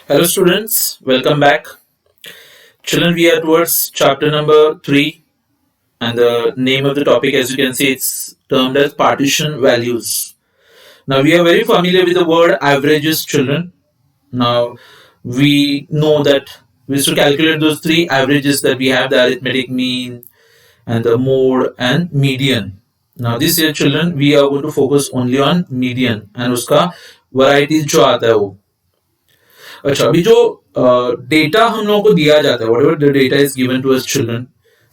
Hello, students. Welcome back. Children, we are towards chapter number 3, and the name of the topic, as you can see, it's termed as partition values. Now, we are very familiar with the word averages, children. Now, we know that we used to calculate those three averages that we have, the arithmetic mean, and the mode, and median. Now, this year, children, we are going to focus only on median, and उसका varieties जो आता है वो. अच्छा, अभी जो data हम लोगों को दिया जाता है, whatever the data is given to us children,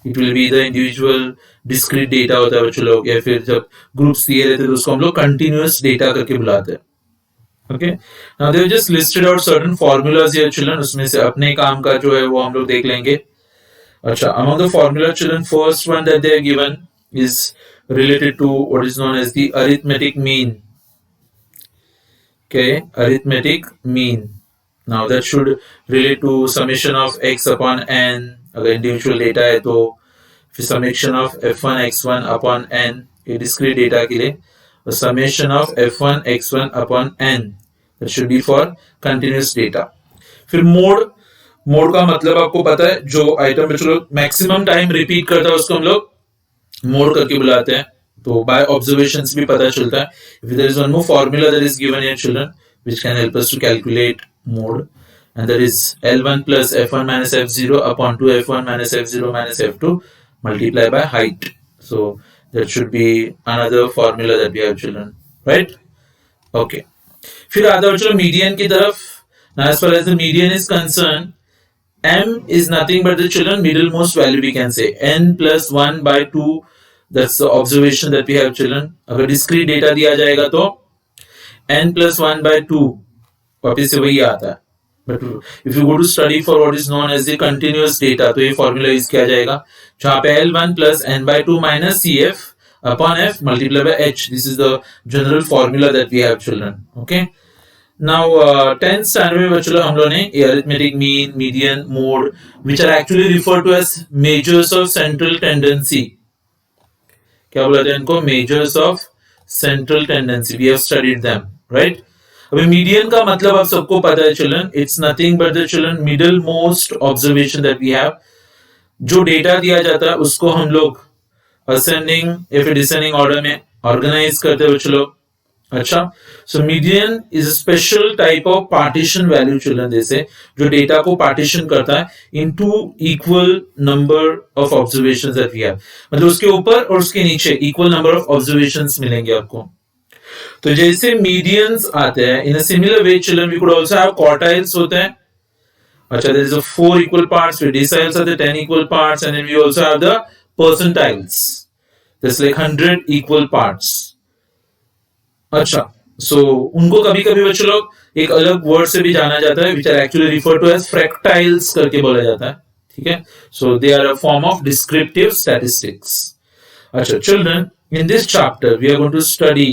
it will be the individual discrete data होता है बच्चों लोग, या फिर जब ग्रुप्स दिए रहते हैं तो उसको हम लोग कंटिन्यूअस डेटा करके बुलाते हैं. Okay, now they just listed out certain formulas here children, उसमें से अपने काम का जो है वो हम लोग देख लेंगे. अच्छा, among the formula children, first one that they are given is related to what is known as the arithmetic mean. Okay, arithmetic mean. Now that should relate to summation of x upon n. अगर individual data है तो फिर summation of f1 x1 upon n, ये discrete data के लिए, और summation of f1 x1 upon n, that should be for continuous data. फिर mode का मतलब आपको पता है, जो आइटम में चलो मैक्सिमम टाइम रिपीट करता है उसको हम लोग मोड करके बुलाते हैं. तो बाय ऑब्जर्वेशंस भी पता चलता है. If there is one more formula that is given here children which can help us to calculate mode, and that is L1 plus F1 minus F0 upon 2 F1 minus F0 minus F2 multiplied by height. So that should be another formula that we have children, right? Okay. फिर आता है चलो median की तरफ. Now as far as the median is concerned, m is nothing but the children middlemost value, we can say n plus 1 by 2. That's the observation that we have children. अगर discrete data दिया जाएगा तो n plus 1 by 2 वापिस से वही आता है. But if you go to study for what is known as the continuous data, तो ये formula यूज किया जाएगा, जहाँ पे L1 plus n by 2 minus CF upon F multiplied by H. This is the general formula that we have children. Okay. Now 10th standard में बच्चों हम लोगों ने arithmetic mean, median, mode, which are actually referred to as measures of central tendency. क्या बोला था इनको? Measures of central tendency. We have studied them, right? अभी मीडियन का मतलब आप सबको पता है children, it's nothing but the children middle most observation that we have. जो डेटा दिया जाता है उसको हम लोग असेंडिंग या फिर डिसेंडिंग ऑर्डर में ऑर्गेनाइज करते हैं बच्चों लोग. अच्छा, so median is a special type of partition value children, जैसे जो डेटा को पार्टीशन करता है into equal number of observations that we have. मतलब उसके ऊपर और उसके नीचे इक्वल नंबर ऑफ ऑब्जर्वेशंस मिलेंगे आपको. तो जैसे मीडियंस आते हैं, in a similar way children we could also have quartiles होते हैं. अच्छा, there is a 4 equal parts, फिर डिसाइल्स आते हैं 10 equal parts, and then we also have the percentiles, that's like 100 equal parts. अच्छा, सो उनको कभी-कभी बच्चों लोग एक अलग वर्ड से भी जाना जाता है, which are actually referred to as fractiles करके बोला जाता है. ठीक है, so they are a form of descriptive statistics. अच्छा children, in this chapter we are going to study,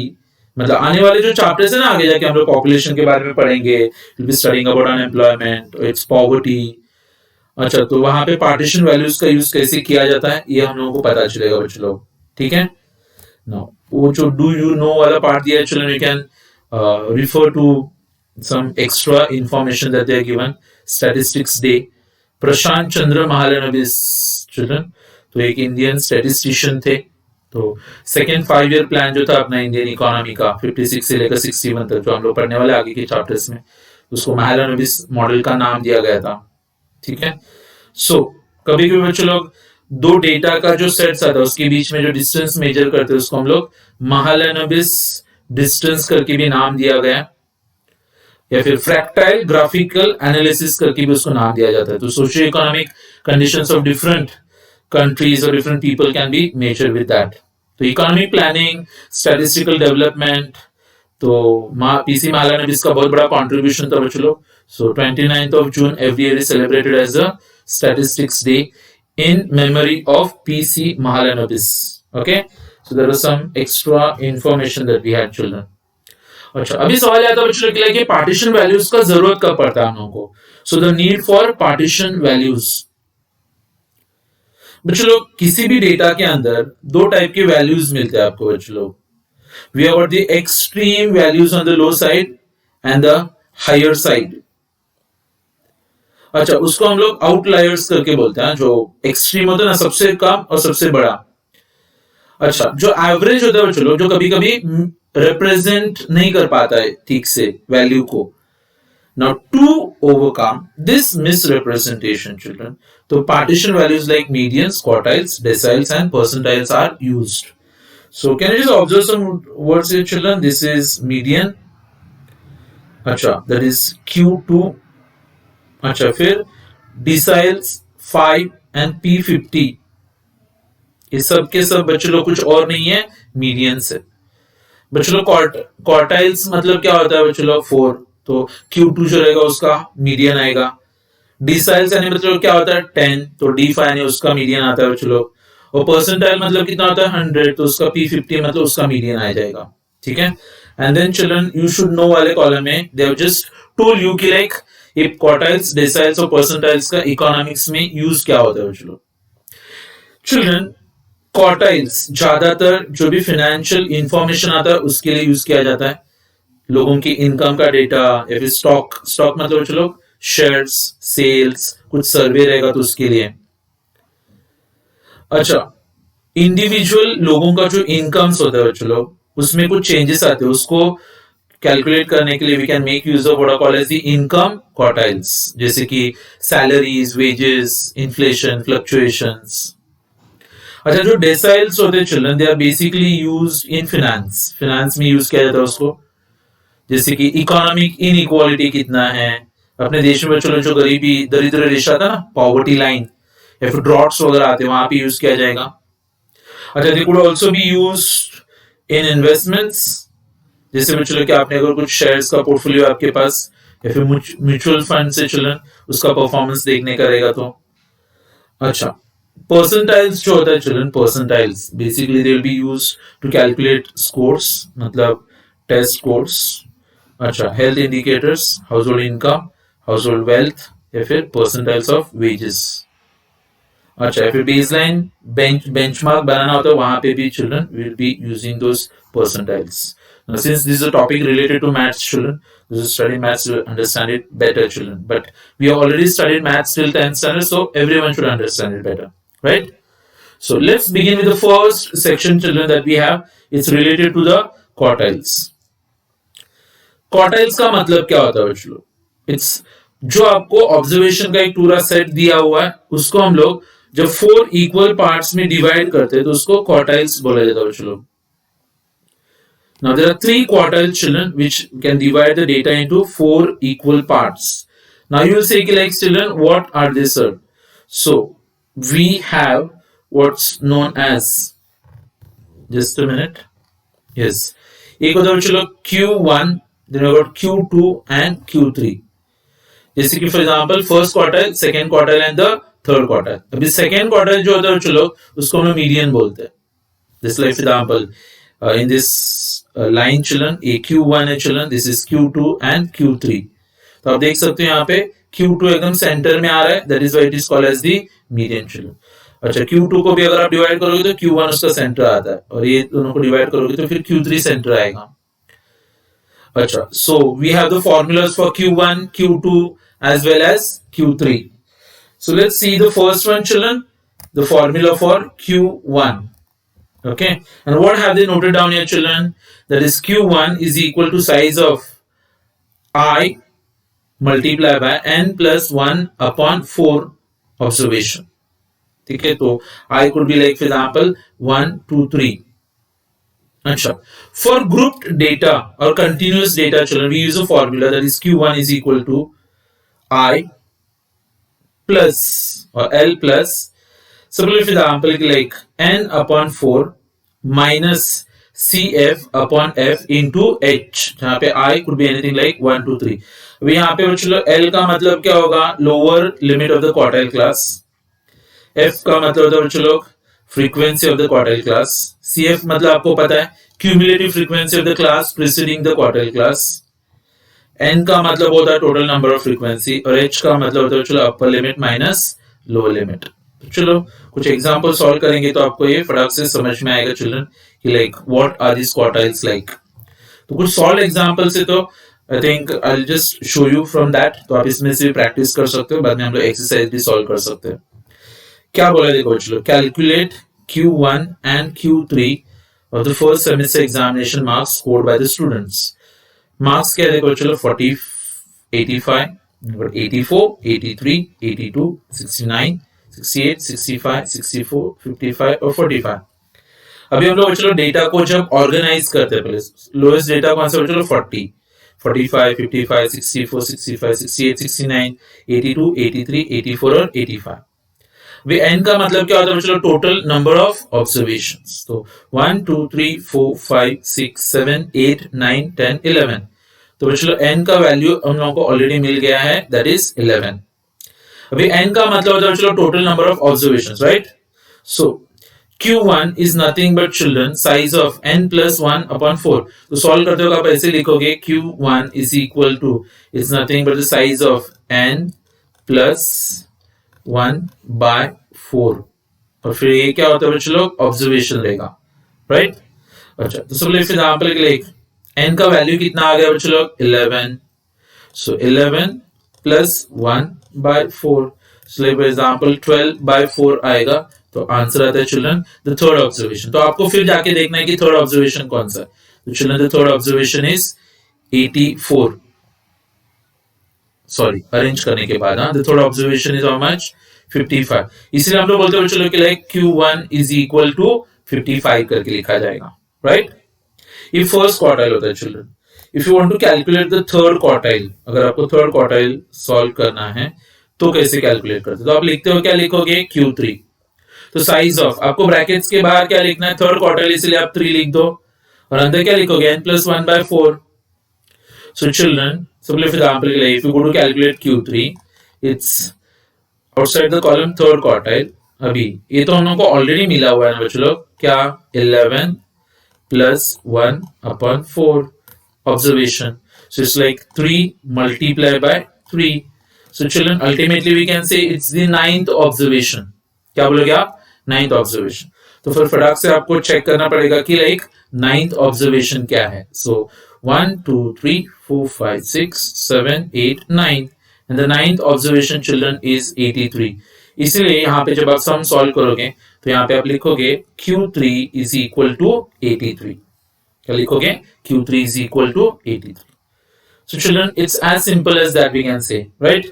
मतलब आने वाले जो चैप्टर्स है ना आगे जाके हम लोग पॉपुलेशन के बारे में पढ़ेंगे, we'll be studying about unemployment, its poverty. अच्छा, तो वहां पे पार्टीशन वैल्यूज का यूज कैसे किया जाता है ये हम लोगों को पता चलेगा बच्चों लोग. ठीक है, नाउ वो जो डू यू नो वाला पार्ट दिया है children, you can refer to some extra information that they are given. Statistics day, Prashant Chandra Mahalanobis children, तो एक इंडियन स्टैटिस्टिशियन थे. तो सेकेंड 5 ईयर प्लान जो था अपना इंडियन इकोनॉमी का 56 से लेकर 61 तक, जो हम लोग पढ़ने वाले आगे के चैप्टर्स में, उसको महालनोबिस मॉडल का नाम दिया गया था. ठीक है, सो कभी कभी बच्चों लोग दो डेटा का जो सेट्स आता है उसके बीच में जो डिस्टेंस मेजर करते हैं उसको हम लोग महालनोबिस डिस्टेंस करके भी नाम दिया गया, या फिर फ्रैक्टाइल ग्राफिकल एनालिसिस करके भी उसको नाम दिया जाता है. तो socio economic conditions of different countries or different people can be measured with that. तो इकोनॉमिक प्लानिंग, स्टैटिस्टिकल डेवलपमेंट, तो पीसी महालनोबिस का बहुत बड़ा कंट्रीब्यूशन था बच्चों लोग. सो 29th of June every year is celebrated as a statistics day in memory of PC Mahalanobis. Okay, so there was some extra information that we had children. अच्छा, अभी सवाल आता है बच्चों के लिए कि पार्टीशन वैल्यूज का जरूरत कब पड़ता है हम लोगों को. So the need for partition values. बच्चों लोग किसी भी डेटा के अंदर दो टाइप के वैल्यूज मिलते हैं आपको बच्चों लोग. We have the extreme values on the low side and the higher side. अच्छा, उसको हम लोग आउटलायर्स करके बोलते हैं, जो एक्सट्रीम होता है ना, सबसे कम और सबसे बड़ा। अच्छा, जो एवरेज होता है बच्चों लोग, जो कभी कभी रिप्रेजेंट नहीं कर पाता है ठीक से वैल्यू को। Now to overcome this misrepresentation children, तो partition values like medians, quartiles, deciles and percentiles are used. So can you just observe some words here, children? This is median. अच्छा, that is Q2. अच्छा, फिर deciles 5 and P50, ये सब के सब बच्चों लोग कुछ और नहीं है, मीडियन से। बच्चों लोग क्वार्टाइल्स मतलब क्या होता है बच्चों लोग, 4, तो Q2 जो रहेगा उसका मीडियन आएगा। डिसाइल्स यानी बच्चों लोग क्या होता है, 10, तो D5 यानी उसका मीडियन आता है बच्चों लोग। और परसेंटाइल मतलब कितना होता है, 100, तो उसका P50 मतलब उसका मीडियन आ जाएगा। ठीक है, and then children you should know वाले कॉलम में they have just told you कि लाइक ये क्वार्टाइल्स, डेसाइल्स और परसेंटाइल्स का इकोनॉमिक्स में यूज क्या होता है बच्चों लोग। चिल्ड्रन क्वार्टाइल्स ज्यादातर जो भी फाइनेंशियल इंफॉर्मेशन आता है उसके लिए यूज किया जाता है, लोगों की इनकम का डेटा, या फिर स्टॉक मतलब बच्चों लोग शेयर्स, सेल्स, कुछ सर्वे रहेगा तो उसके लिए। अच्छा, इंडिविजुअल लोगों का जो इनकम्स होता है बच्चों लोग, उसमें कुछ चेंजेस आते हैं, उसको कैलकुलेट करने के लिए we can make use of what are called as the income quartiles, जैसे कि सैलरीज, वेजेस, इन्फ्लेशन, फ्लक्चुएशंस। अच्छा, जो डेसाइल्स होते हैं children, they are basically used in finance में यूज किया जाता है उसको, जैसे कि इकोनॉमिक इनइक्वालिटी कितना है अपने देश में बच्चों, जो गरीबी दरिद्र रेशा था ना, पॉवर्टी लाइन, या फिर ड्रॉट्स वगैरह आते हैं, वहां पे यूज किया जाएगा। अच्छा, they could also be used in investments, जैसे बच्चों लोग कि आपने अगर कुछ शेयर्स का पोर्टफोलियो आपके पास, या फिर म्यूचुअल फंड से चिल्ड्रन उसका परफॉर्मेंस देखने का रहेगा तो। अच्छा, परसेंटाइल्स जो होता है children, percentiles basically they will be used to calculate scores, मतलब टेस्ट स्कोर्स। अच्छा, health indicators, household income, household wealth, या फिर परसेंटाइल्स ऑफ वेजेस। अच्छा, फिर बेसलाइन बेंचमार्क बनाना होता है, वहां पे भी children will be using those percentiles. Now, since this is a topic related to maths, children, this is study maths to understand it better, children. But we have already studied maths till 10th standard, so everyone should understand it better, right? So let's begin with the first section, children, that we have. It's related to the quartiles. Quartiles का मतलब क्या होता है बच्चों? It's जो आपको observation का एक पूरा सेट दिया हुआ है, उसको हम लोग जब 4 इक्वल पार्ट्स में डिवाइड करते हैं तो उसको क्वार्टाइल्स बोला जाता है बच्चों लोग। Now there are 3 quartiles, children, which can divide the data into 4 equal parts. Now you will say, like, children, what are they, sir? So we have what's known as, just a minute, yes, एक होता है चलो Q1, then we got Q2 and Q3. जैसे कि for example first quartile, second quartile and the third quartile. अभी second quartile जो होता है चलो उसको हम मीडियन बोलते हैं। This like example in this line children, a Q1 है children, this is Q2 and Q3। तो आप देख सकते हो यहाँ पे Q2 एकदम सेंटर में आ रहा है, that is why it is called as the median children। अच्छा, Q2 को भी अगर आप डिवाइड करोगे तो Q1 उसका सेंटर आता है, और ये दोनों को डिवाइड करोगे तो फिर Q3 सेंटर आएगा। अच्छा, so we have the formulas for Q1, Q2 as well as Q3। So let's see the first one children, the formula for Q1। Okay, and what have they noted down here children? That is Q1 is equal to size of I multiplied by n plus 1 upon 4 observation. ठीक है, तो I could be like for example 1, 2, 3। अच्छा, for grouped data or continuous data children, we use a formula that is Q1 is equal to I plus or L plus, similarly for example like n upon 4 minus CF upon F into H, जहां पे I could be anything like 1, 2, 3। अभी यहाँ पे बच्चों L का मतलब क्या होगा, lower limit of the quartile class. F का मतलब होता है बच्चों लोग frequency of the quartile class. CF मतलब आपको पता है cumulative frequency of the class preceding the quartile class. N का मतलब होता है टोटल नंबर ऑफ फ्रीक्वेंसी, और H का मतलब होता है चलो upper limit minus lower limit. चलो कुछ एग्जांपल सॉल्व करेंगे तो आपको ये फटाक से समझ में आएगा चिल्ड्रन कि like what are this quartiles like. तो कुछ सॉल्व एग्जांपल से तो I think I just show you from that, तो आप इसमें से भी प्रैक्टिस कर सकते हो, बाद में हम लोग एक्सरसाइज भी सॉल्व कर सकते हैं। क्या बोला देखो चलो, calculate Q1 and Q3 of the first semester examination marks scored by the students. Marks क्या देखो चलो, 40, 85, 84, 83, 82, 69, 68, 65, 64, 55 और 45। अभी हम लोग चलो डेटा को जब ऑर्गेनाइज करते हैं, पहले लोएस्ट डेटा कौन सा, चलो 40, 45, 55, 64, 65, 68, 69, 82, 83, 84 और 85। वे एन का मतलब क्या होता है, चलो टोटल नंबर ऑफ ऑब्जर्वेशंस, तो 1 2 3 4 5 6 7 8 9 10 11, तो चलो एन का वैल्यू हम लोगों को ऑलरेडी मिल गया है, दैट इज 11। अभी एन का मतलब होता है चलो total number of observations, right. So Q1 is nothing but children size of n plus 1 upon 4, तो सॉल्व करते हो आप ऐसे लिखोगे Q1 is equal to is nothing but the size of n plus 1 by 4, और फिर ये क्या होता है बच्चों लोग, ऑब्जर्वेशन रहेगा, राइट। अच्छा, तो सब लोग एग्जांपल के लिए n का वैल्यू कितना आ गया बच्चों लोग, 11, so 11 plus 1 by 4, so for example 12 by 4 आएगा, तो आंसर आता है चिल्ड्रन द थर्ड ऑब्जर्वेशन। तो आपको फिर जाके देखना है कि थर्ड ऑब्जर्वेशन कौन सा है, तो children the third observation is 84, sorry arrange करने के बाद, the third observation is how much, 55। इसलिए हम लोग बोलते हैं चलो कि like Q1 is equal to 55 करके लिखा जाएगा, राइट। ये फर्स्ट क्वार्टाइल होता है children. If you want to calculate the third quartile, अगर आपको थर्ड क्वार्टाइल सॉल्व करना है तो कैसे कैलकुलेट करते, तो आप लिखते हो क्या लिखोगे, Q3, तो साइज ऑफ, आपको ब्रैकेट्स के बाहर क्या लिखना है, थर्ड क्वार्टाइल, इसलिए आप 3 लिख दो, और अंदर क्या लिखोगे, n plus 1 by 4। So children, so for example, if you go to calculate Q3, it's outside the column third quartile। अभी ये तो हम लोग को ऑलरेडी मिला हुआ है ना बच्चों लोग, क्या 11 plus 1 upon 4 observation, so it's like 3 multiplied by 3। So children, ultimately we can say it's the 9th observation। क्या बोलोगे आप, 9th observation। तो फिर फटाक से आपको चेक करना पड़ेगा कि लाइक 9th observation क्या है। So 1 2 3 4 5 6 7 8 9, and the 9th observation children is 83। इसलिए यहाँ पे जब आप सम सॉल्व करोगे तो यहाँ पे आप लिखोगे Q3 is equal to 83। क्या लिखोगे, Q3 is equal to 83। So children, it's as simple as that we can say, right।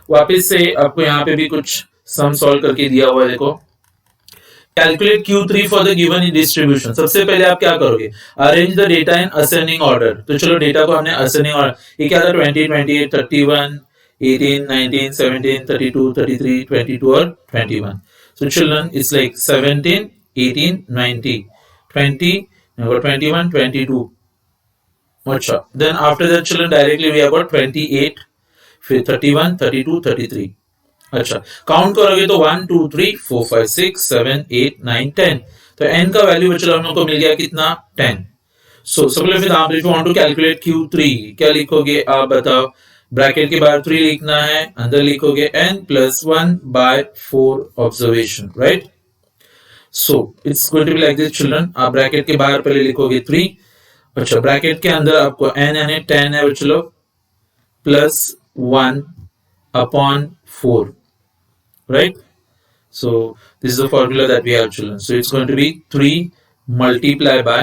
वापस से आपको यहाँ पे भी कुछ सम सॉल्व करके दिया हुआ है, देखो calculate Q3 for the given distribution. सबसे पहले आप क्या करोगे, arrange the data in ascending order. तो चलो डेटा को हमने असेंडिंग ऑर्डर, ये क्या था, 20 28 31 18 19 17 32 33 22 और 21। So children it's like 17 18 19 20 21 22। अच्छा, then after that children directly we have got 28, फिर 31 32 33। अच्छा, काउंट करोगे तो 1 2 3 4 5 6 7 8 9 10, तो n का वैल्यू बच्चों हम लोग को मिल गया कितना, 10। सो सबसे फिर आप if you want to calculate Q3, क्या लिखोगे आप बताओ, ब्रैकेट के बाहर 3 लिखना है, अंदर लिखोगे n plus 1 by 4 observation, right. So it's going to be like this children, आप ब्रैकेट के बाहर पहले लिखोगे 3, अच्छा ब्रैकेट के अंदर आपको n यानी 10 है बच्चों, plus 1 upon 4, right। So this is the formula that we have children, so it's going to be 3 multiplied by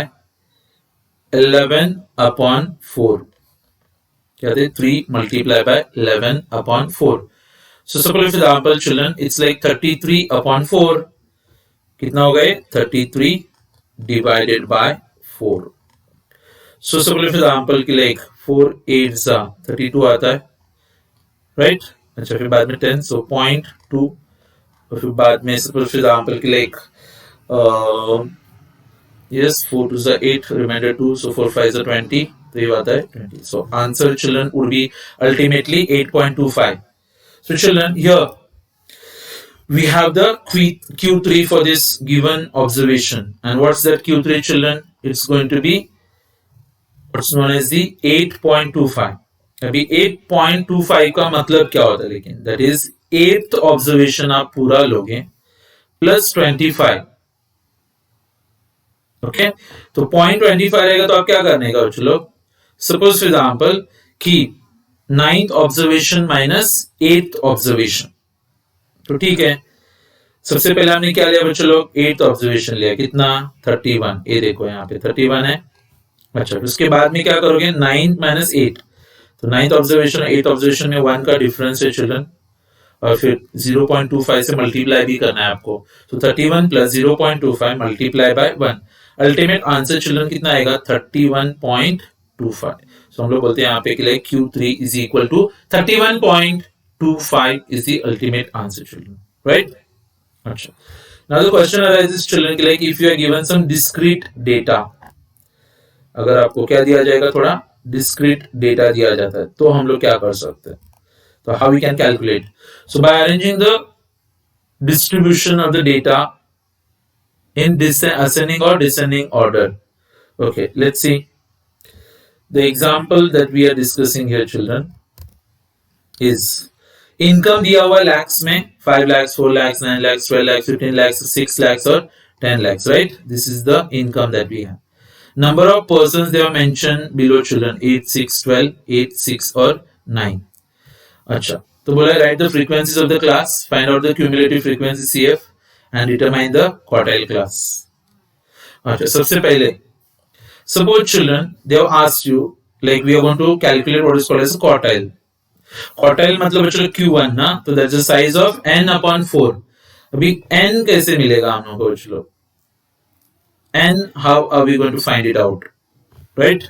11 upon 4, क्या थे, 3 multiplied by 11 upon 4। So suppose for example children, it's like 33 upon 4, कितना हो गए, 33 divided by 4। So suppose for example कि like 4 8 32 आता है, right. अच्छा, फिर बाद में 10, सो 0.2, और फिर बाद में सपोज एग्जांपल के लाइक यस 4 2 8, रिमाइंडर 2, सो 4 5 20, तो ये आता है 20। So answer children would be ultimately 8.25। So children here we have the Q3 for this given observation, and what's that Q3 children, it's going to be what's known as the 8.25। अभी 8.25 का मतलब क्या होता है, लेकिन दैट इज 8th ऑब्जर्वेशन आप पूरा लोगे प्लस 25, ओके। तो 0.25 रहेगा, तो आप क्या करने का चलो सपोज फॉर एग्जाम्पल कि 9th observation minus 8th observation, तो ठीक है, सबसे पहले हमने क्या लिया बच्चों लोग, 8th ऑब्जर्वेशन लिया, कितना 31, ये देखो यहाँ पे 31 है। अच्छा, उसके बाद में क्या करोगे, 9 माइनस 8, तो 9th ऑब्जर्वेशन 8th ऑब्जर्वेशन में 1 का डिफरेंस है चिल्ड्रन, और फिर 0.25 से मल्टीप्लाई भी करना है आपको, तो 31 plus 0.25 multiply by 1, ultimate answer children कितना आएगा 31.25। सो हम लोग बोलते हैं यहाँ पे कि like Q3 is equal to 31.25 is the ultimate answer children, right. अच्छा, now the question arises children कि like if you are given some discrete data, अगर आपको क्या दिया जाएगा, थोड़ा डिस्क्रीट डेटा दिया जाता है, तो हम लोग क्या कर सकते हैं, तो how we can calculate, so by arranging the distribution of the data in ascending or descending order. Okay, let's see the example that we are discussing here children is income दिया हुआ lakhs में 5 lakhs 4 lakhs 9 lakhs 12 lakhs 15 lakhs 6 lakhs और 10 lakhs, right? This is the income that we have. Number of persons they are mentioned below children 8 6 12 8 6 और 9. अच्छा, तो बोला write the frequencies of the class, find out the cumulative frequency CF and determine the quartile class. अच्छा, सबसे पहले suppose children they have asked you like we are going to calculate what is called as quartile. Quartile मतलब बच्चों Q1 ना, तो that's the size of n/4। अभी n कैसे मिलेगा हम लोगों को बच्चों, n how are we going to find it out, right.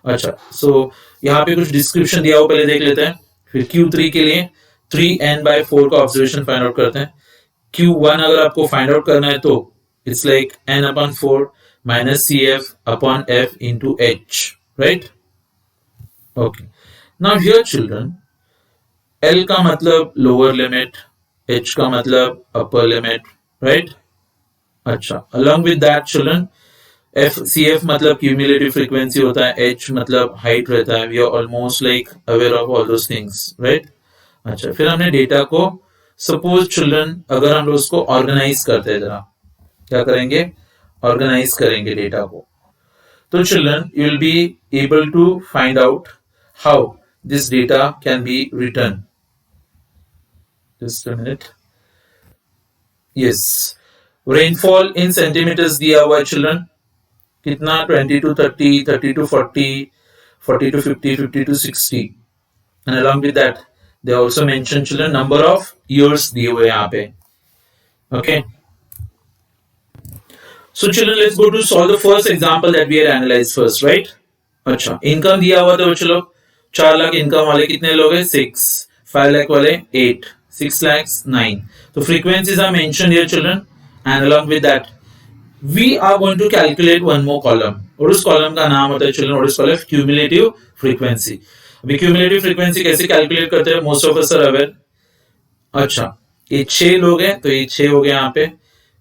अच्छा, सो यहाँ पे कुछ डिस्क्रिप्शन दिया हुआ पहले देख लेते हैं, फिर Q3 के लिए 3n/4 का ऑब्जर्वेशन फाइंड आउट करते हैं। Q1 अगर आपको फाइंड आउट करना है तो it's like n/4 minus CF/F into H, right. Okay, now here children L का मतलब लोअर लिमिट, H का मतलब अपर लिमिट, राइट। अच्छा, along with that children CF मतलब क्यूमुलेटिव फ्रीक्वेंसी होता है, H मतलब हाइट रहता है, we are almost like aware of all those things, right. अच्छा, फिर हमने डेटा को सपोज चिल्ड्रन अगर हम लोग उसको ऑर्गेनाइज करते हैं, जरा क्या करेंगे, ऑर्गेनाइज करेंगे डेटा को, तो children you will be able to find out how this data can be written. Just a minute, yes, rainfall in centimetres दिया हुआ है चिल्ड्रन, कितना 20 to 30, 30 to 40, 40 to 50, 50 to 60, and along with that they also mention children number of years दिए हुए यहाँ पे। Okay, so children let's go to solve the first example that we had analyzed first, right? अच्छा, income दिया हुआ था बच्चों लोग 4 लाख इनकम वाले कितने लोग हैं 6, 5 लाख वाले 8, 6 lakhs 9, तो frequencies are mentioned here children, and along with that we are going to calculate one more column, और उस कॉलम का नाम होता है children what is called cumulative frequency. अभी क्यूमुलेटिव फ्रीक्वेंसी कैसे कैलकुलेट करते हैं, most of us are aware. अच्छा, ये 6 लोग हैं तो ये 6 हो गया यहाँ पे,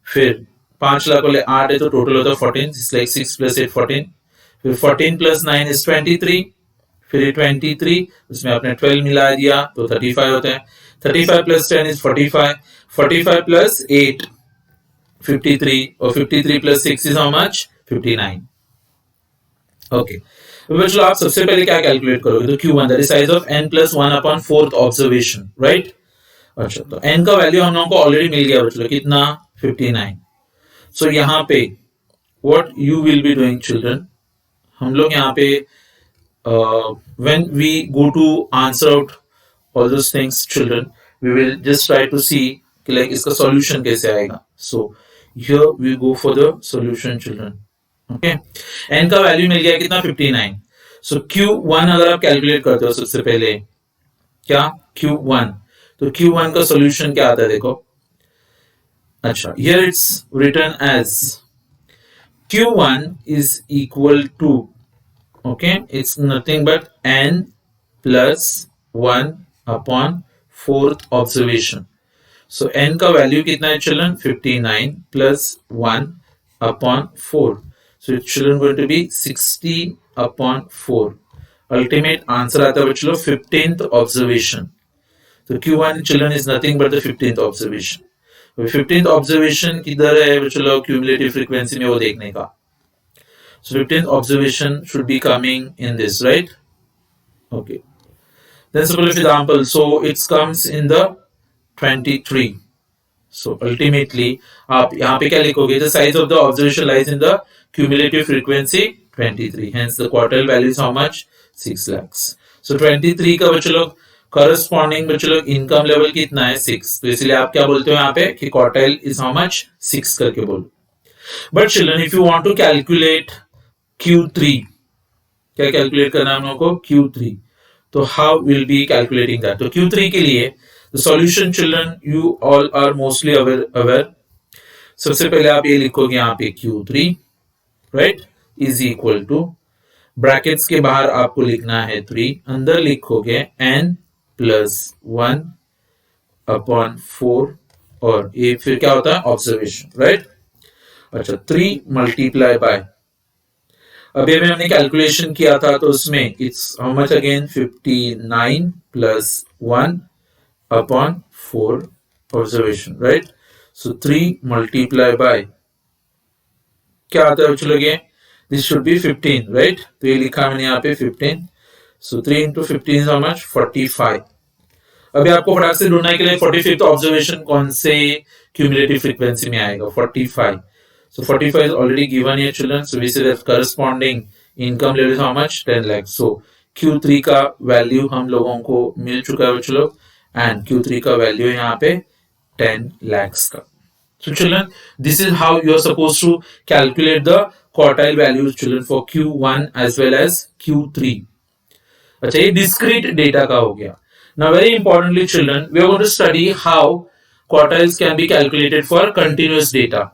फिर 5 लाख वाले 8 है तो टोटल होता है 14, इट्स लाइक 6 प्लस 8 14, फिर 14 प्लस 9 इज 23, फिर ये 23 उसमें आपने 12 मिला दिया तो 35 होता है, 35 प्लस 10 इज 45, 45 प्लस 8 53, और 53 plus 6 is how much 59। Okay, बच्चों आप सबसे पहले क्या कैलकुलेट करोगे, तो Q1 that is size of n plus 1/4th observation, right. अच्छा, तो n का वैल्यू हम लोगों को ऑलरेडी मिल गया बच्चों, कितना 59। सो यहाँ पे what you will be doing children, हम लोग यहाँ पे when we go to answer out all those things children, we will just try to see कि लाइक इसका सॉल्यूशन कैसे आएगा। So here we go for the solution children, okay, n का value मिल गया कितना 59, so Q1 अगर आप calculate करते हो सबसे पहले क्या Q1, तो Q1 का सॉल्यूशन क्या आता है देखो। अच्छा, here it's written as Q1 is equal to, okay, it's nothing but n plus 1/4th observation, so n का वैल्यू कितना है children 59 plus 1/4, so it's children going to be 60/4, ultimate answer आता है बच्चों 15th ऑब्जर्वेशन। तो Q1 children is nothing but the 15th observation. 15th observation किधर है बच्चों क्यूमुलेटिव फ्रीक्वेंसी में वो देखने का। So 15th observation should be coming in this, right? Okay. Then simple example. So it comes in the 23. So ultimately, आप यहाँ पे क्या लिखोगे? The size of the observation lies in the cumulative frequency 23. Hence the quartile value is how much? 6 lakhs. So 23 का बच्चों लोग corresponding बच्चों लोग income level कितना है? 6. तो इसलिए आप क्या बोलते हो यहाँ पे कि quartile is how much? 6 करके बोलो. But children, if you want to calculate Q3, क्या कैलकुलेट करना है हम लोगों को? Q3. तो how will be calculating that? तो Q3 के लिए the solution, children, you all are mostly aware. सबसे पहले आप ये लिखोगे यहाँ पे Q3, right, is equal to brackets के बाहर आपको लिखना है 3, अंदर लिखोगे n plus 1 upon 4 और ये फिर क्या होता है? Observation, right? अच्छा, 3 मल्टीप्लाई बाय, अभी अभी हमने कैलकुलेशन किया था तो उसमें it's how much again? 59 plus 1 upon 4 observation, right? So 3 multiply by क्या आता है बच्चों लोग? ये this should be 15, right? तो ये लिखा मैंने यहाँ पे 15. So 3 into 15 is how much? 45. अभी आपको फटाक से ढूंढना है के लिए 45th ऑब्जर्वेशन कौन से क्यूमुलेटिव फ्रीक्वेंसी में आएगा? 45. So 45 is already given here, children. So we say that corresponding income level is how much? 10 lakhs. So Q3 का वैल्यू हम लोगों को मिल चुका है बच्चों लोग, and Q3 का वैल्यू है यहाँ पे 10 lakhs का. So children, this is how you are supposed to calculate the quartile values, children, for Q1 as well as Q3. अच्छा, ये discrete data का हो गया. Now very importantly, children, we are going to study how quartiles can be calculated for continuous data.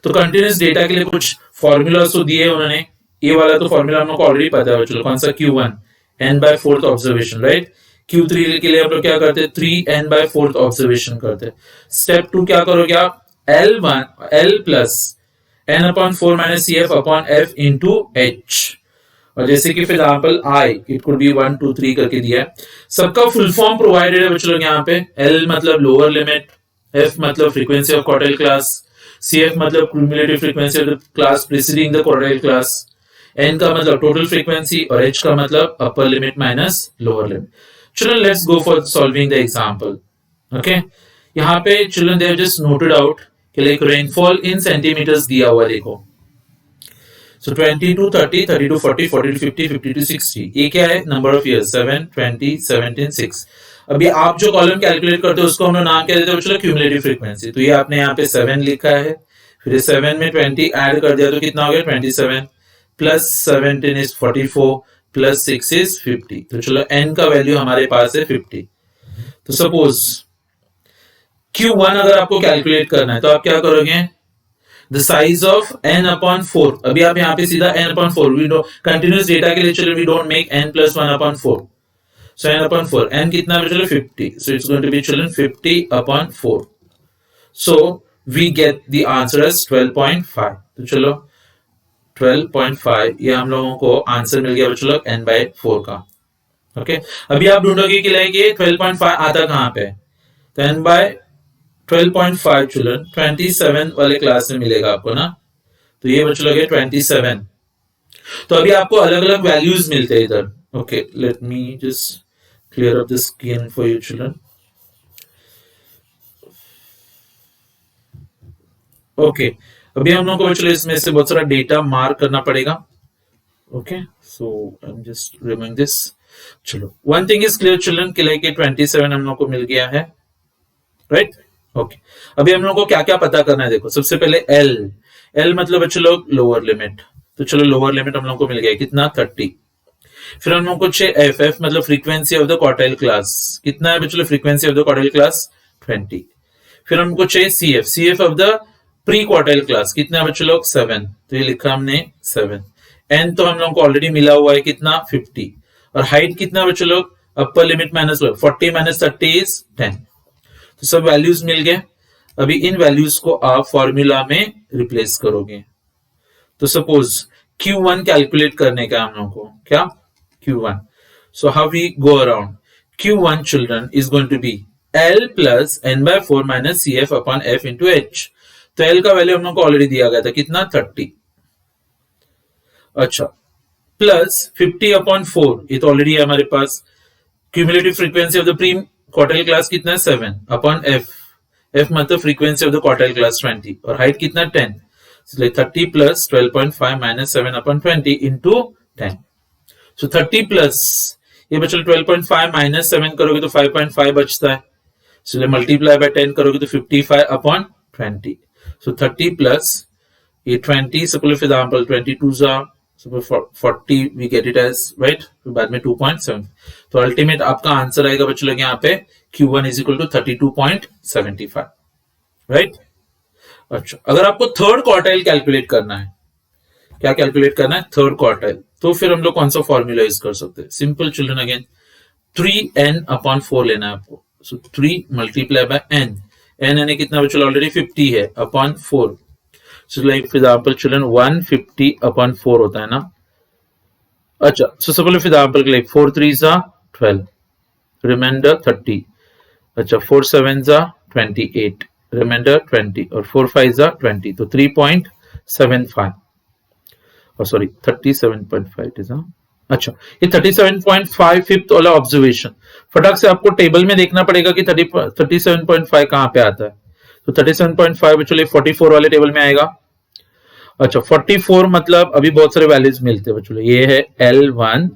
तो continuous data के लिए कुछ formulas तो दिए उन्होंने. ये वाला तो फॉर्मूला हम लोग को ऑलरेडी पता है, चलो कौन सा? Q1 n/4th observation, right? Q3 के लिए हम लोग क्या करते हैं? 3 n/4th ऑब्जर्वेशन करते हैं. स्टेप 2 क्या करोगे आप? L plus n/4 minus CF upon F into H. और जैसे कि for example I, it could be 1 2 3 करके दिया है. सबका फुल फॉर्म प्रोवाइडेड है बच्चों लोग यहाँ पे. L मतलब लोअर लिमिट, F मतलब frequency of quartile class, CF मतलब cumulative frequency of the class preceding the quartile class, N का मतलब total frequency और H का मतलब upper limit minus lower limit. Children, let's go for solving the example. Okay, यहाँ पे children they have just noted out कि like rainfall in centimeters दिया हुआ देखो. So 20 to 30, 30 to 40, 40 to 50, 50 to 60. ये क्या है? Number of years 7, 20, 17, 6. अभी आप जो कॉलम कैलकुलेट करते हो उसको हम लोग नाम क्या देते हैं बच्चों? Cumulative frequency. तो ये आपने यहाँ पे 7 लिखा है, फिर 7 में 20 ऐड कर दिया तो कितना हो गया? 27 प्लस 17 इज 44 प्लस 6 इज 50. तो चलो n का वैल्यू हमारे पास है 50. तो सपोज Q1 अगर आपको कैलकुलेट करना है तो आप क्या करोगे? The size of n upon 4. अभी आप यहाँ पे सीधा n upon 4, we don't continuous data के लिए चलो we don't make n plus 1 upon 4. So n upon 4, n कितना है चलो? 50. So it's going to be children 50 upon 4. So we get the answer as 12.5. तो चलो 12.5 ये हम लोगों को आंसर मिल गया बच्चों लोग n/4 का. ओके, अभी आप ढूंढोगे कि लाइक ये 12.5 आता कहाँ पे? तो n/12.5 चिल्ड्रन 27 वाले क्लास में मिलेगा आपको ना. तो ये बच्चों लोग 27. तो अभी आपको अलग अलग वैल्यूज मिलते हैं इधर. Okay, let me just clear up the screen for you, children. Okay, अभी हम लोगों को बच्चों इसमें से बहुत सारा डेटा मार्क करना पड़ेगा. Okay, so I'm just removing this. चलो, one thing is clear, children, कि like 27 हम लोगों को मिल गया है, right? Okay, अभी हम लोगों को क्या क्या पता करना है देखो. सबसे पहले L मतलब बच्चों लोग लोअर लिमिट. तो चलो लोअर लिमिट हम लोगों को मिल गया कितना? 30. फिर हम लोगों को चाहिए F मतलब frequency of the quartile class. कितना है बच्चों? Frequency of the quartile class 20. फिर हमको चाहिए CF of the pre quartile class. कितना है बच्चों लोग? 7. तो ये लिखा हमने 7. N तो हम लोगों को ऑलरेडी मिला हुआ है कितना? 50. और हाइट कितना बच्चों लोग? Upper limit minus 40 minus 30 is 10. तो सब वैल्यूज मिल गए. अभी इन वैल्यूज को आप फॉर्मूला में रिप्लेस करोगे. तो सपोज Q1 कैलकुलेट करने का हम लोगों को क्या? Q1. So how we go around? Q1 children is going to be L plus n/4 minus CF upon F into H. तो L का वैल्यू हम लोग को ऑलरेडी दिया गया था कितना? 30. अच्छा, प्लस 50/4, ये तो ऑलरेडी है हमारे पास। Cumulative frequency of the pre quartile class कितना है 7/f, f मतलब frequency of the quartile class 20, और हाइट कितना 10, इसलिए 30 plus 12.5 minus 7/20 into 10। So 30 plus ये बचल 12.5 माइनस 7 करोगे तो 5.5 बचता है, इसलिए मल्टीप्लाई बाय 10 करोगे तो 55/20। सो 30 प्लस ये 20, सपोज फॉर एग्जांपल 22 जा suppose 40 we get it as right, बाद में 2.7, तो अल्टीमेट आपका आंसर आएगा बच्चों लोग यहाँ पे Q1 is equal to 32.75 right. अच्छा, अगर आपको थर्ड क्वार्टाइल कैलकुलेट करना है, क्या कैलकुलेट करना है थर्ड क्वार्टाइल, तो फिर हम लोग कौन सा फॉर्मूला यूज कर सकते हैं? सिंपल चिल्ड्रन, अगेन 3n/4 लेना है आपको। सो 3 मल्टीप्लाई बाय n, n यानी कितना बच्चों ऑलरेडी 50 है upon 4। So like for example children 150/4 होता है ना। अच्छा, सो सपोज फॉर एग्जांपल लाइक 4 3 जा 12, रिमाइंडर 30। अच्छा, 4 7 जा 28, रिमाइंडर 20, और 4 5 जा 20, तो 3.75, और सॉरी 37.5 इज। अच्छा, ये 37.5 फिफ्थ वाला ऑब्जर्वेशन, फटाक से आपको टेबल में देखना पड़ेगा कि 37.5 कहां पे आता है। तो 37.5 बच्चों 44 वाले टेबल में आएगा। अच्छा, 44 मतलब अभी बहुत सारे वैल्यूज मिलते हैं बच्चों, ये है L1,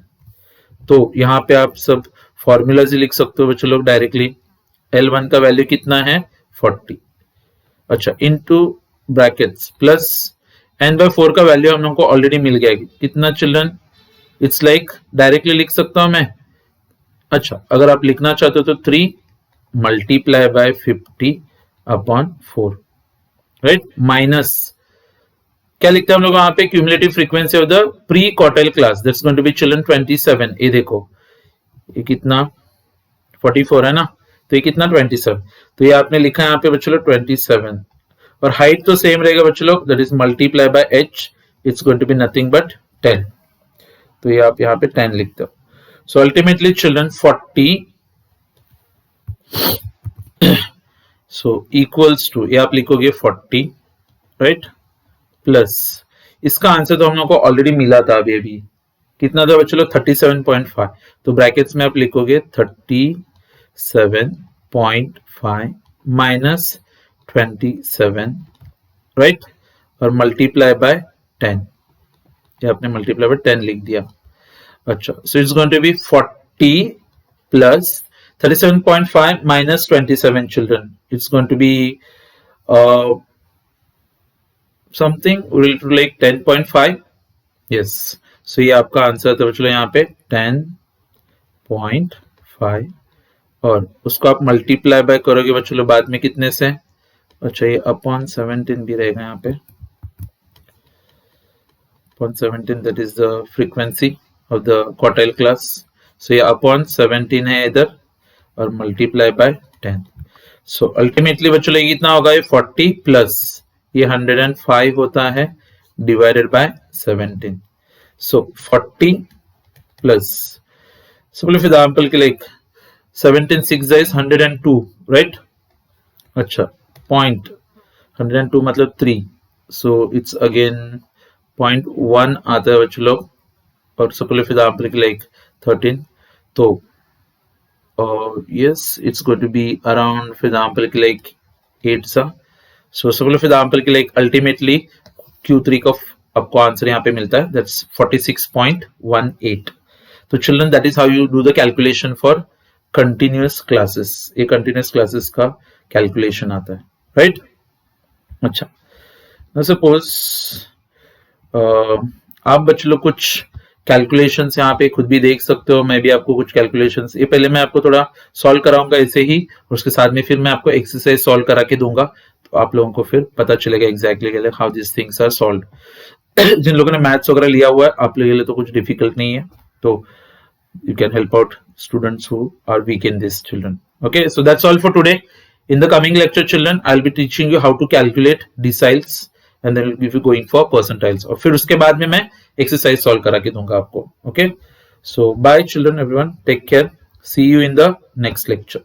तो यहाँ पे आप सब फॉर्मूलाज लिख सकते हो बच्चों लोग डायरेक्टली। L1 का वैल्यू कितना है 40, अच्छा इनटू ब्रैकेट्स प्लस n/4 का वैल्यू हम लोग को ऑलरेडी मिल गया कितना चिल्ड्रन, इट्स लाइक डायरेक्टली लिख सकता हूं मैं। अच्छा, अगर आप लिखना चाहते हो तो 3 मल्टीप्लाई बाय 50/4 राइट, माइनस क्या लिखते हैं हम लोग वहां पे, cumulative frequency of the pre quartile class, that's going to be children 27। ये देखो ये कितना 44 है ना, तो ये कितना 27, तो ये आपने लिखा है यहाँ पे बच्चों लोग 27, और हाइट तो सेम रहेगा बच्चों लोग, that is multiply by h, it's going to be nothing but 10, तो ये आप यहाँ पे 10 लिखते हो। So ultimately children 40 so equals to, ये आप लिखोगे 40 राइट, प्लस इसका आंसर तो हम लोग को ऑलरेडी मिला था अभी कितना था बच्चों लोग 37.5, तो ब्रैकेट्स में आप लिखोगे 37.5 माइनस 27 राइट, और मल्टीप्लाई बाय 10, ये आपने मल्टीप्लाई बाय 10 लिख दिया। अच्छा, so it's going to be 40 plus 37.5 minus 27 children, it's going to be something like 10.5, yes. सो ये आपका आंसर था बच्चों यहाँ पे 10.5, और उसको आप मल्टीप्लाई बाय करोगे बच्चों बाद में कितने से, अच्छा ये अपॉन 17 भी रहेगा यहाँ पे, upon 17 that is the frequency of the quartile class, so ये upon 17 है इधर और multiply by 10, so ultimately बच्चों ये कितना होगा, ये 40 प्लस ये 105 होता है divided by 17, so 40 plus, so for example like 17 6 is 102 right, अच्छा point 102 मतलब 3, so it's again 0.1 आता है बच्चों लोग, और सपोज फॉर एग्जांपल लाइक 13, तो yes it's going to be around for example like 8 सा, so suppose for example like ultimately Q3 का आपको आंसर यहाँ पे मिलता है, दैट्स 46.18। तो children that is how you do the calculation for continuous classes, ये कंटिन्यूअस क्लासेस का कैलकुलेशन आता है राइट। अच्छा, सपोज आप बच्चों लोग कुछ कैलकुलेशंस यहाँ पे खुद भी देख सकते हो, मैं भी आपको कुछ कैलकुलेशंस, ये पहले मैं आपको थोड़ा सॉल्व कराऊंगा ऐसे ही, और उसके साथ में फिर मैं आपको एक्सरसाइज सॉल्व करा के दूंगा, तो आप लोगों को फिर पता चलेगा exactly how this things are solved. जिन लोगों ने मैथ्स वगैरह लिया हुआ है आप लोगों के लिए तो कुछ डिफिकल्ट नहीं है, तो you can help out students who are weak in this children. Okay, so that's all for today. In the coming lecture children I'll be teaching you how to calculate deciles and then we'll be going for percentiles, और फिर उसके बाद में मैं exercise solve करा के दूंगा आपको. Okay, so bye children, everyone, take care, see you in the next lecture.